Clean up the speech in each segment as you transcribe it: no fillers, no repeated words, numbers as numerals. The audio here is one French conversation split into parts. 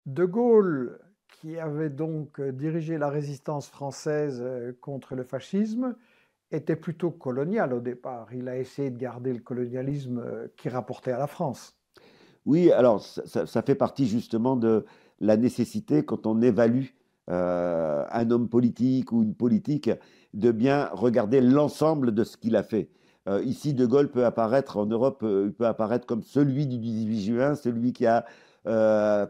De Gaulle, qui avait donc dirigé la résistance française contre le fascisme, était plutôt colonial au départ. Il a essayé de garder le colonialisme qui rapportait à la France. Oui, alors ça fait partie justement de la nécessité, quand on évalue un homme politique ou une politique, de bien regarder l'ensemble de ce qu'il a fait. Ici, De Gaulle peut apparaître en Europe, il peut apparaître comme celui du 18 juin, celui qui a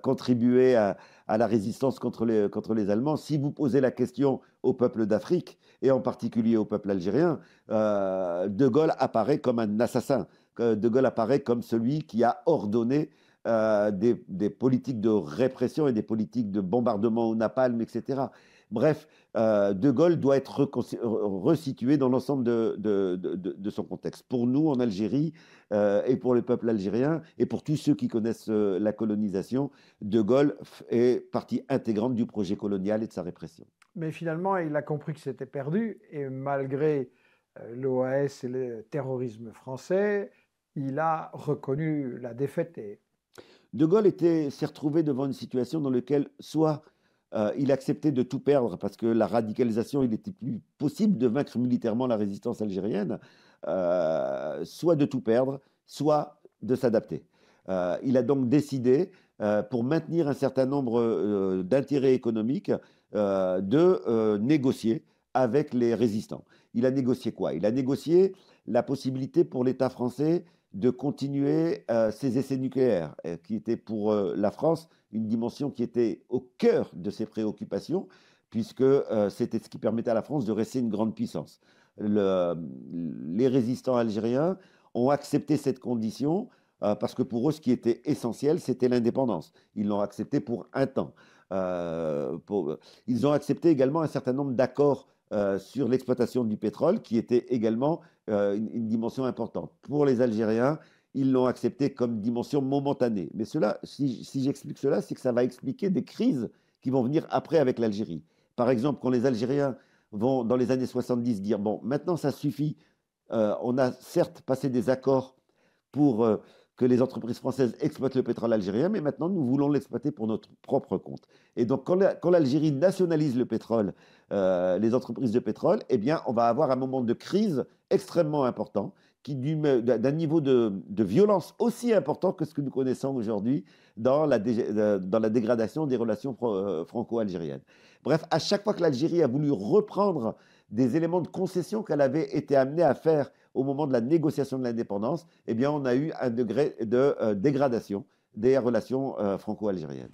contribué à la résistance contre les Allemands. Si vous posez la question au peuple d'Afrique, et en particulier au peuple algérien, De Gaulle apparaît comme un assassin. De Gaulle apparaît comme celui qui a ordonné des politiques de répression et des politiques de bombardement au napalm, etc. Bref, De Gaulle doit être resitué dans l'ensemble de son contexte. Pour nous, en Algérie, et pour le peuple algérien, et pour tous ceux qui connaissent la colonisation, De Gaulle est partie intégrante du projet colonial et de sa répression. Mais finalement, il a compris que c'était perdu et malgré l'OAS et le terrorisme français, il a reconnu la défaite. De Gaulle s'est retrouvé devant une situation dans laquelle soit il acceptait de tout perdre parce que la radicalisation, il n'était plus possible de vaincre militairement la résistance algérienne, soit de tout perdre, soit de s'adapter. Il a donc décidé, pour maintenir un certain nombre d'intérêts économiques, de négocier avec les résistants. Il a négocié quoi? Il a négocié la possibilité pour l'État français de continuer ses essais nucléaires, qui étaient pour la France une dimension qui était au cœur de ses préoccupations, puisque c'était ce qui permettait à la France de rester une grande puissance. Les résistants algériens ont accepté cette condition parce que pour eux, ce qui était essentiel, c'était l'indépendance. Ils l'ont accepté pour un temps. Ils ont accepté également un certain nombre d'accords sur l'exploitation du pétrole, qui était également une dimension importante. Pour les Algériens, ils l'ont accepté comme dimension momentanée. Mais cela, si j'explique cela, c'est que ça va expliquer des crises qui vont venir après avec l'Algérie. Par exemple, quand les Algériens vont, dans les années 70, dire, bon, maintenant ça suffit, on a certes passé des accords pour que les entreprises françaises exploitent le pétrole algérien, mais maintenant nous voulons l'exploiter pour notre propre compte. Et donc quand l'Algérie nationalise le pétrole, les entreprises de pétrole, eh bien on va avoir un moment de crise extrêmement important, d'un niveau de violence aussi important que ce que nous connaissons aujourd'hui dans la dégradation des relations franco-algériennes. Bref, à chaque fois que l'Algérie a voulu reprendre des éléments de concession qu'elle avait été amenée à faire au moment de la négociation de l'indépendance, eh bien, on a eu un degré de dégradation des relations franco-algériennes.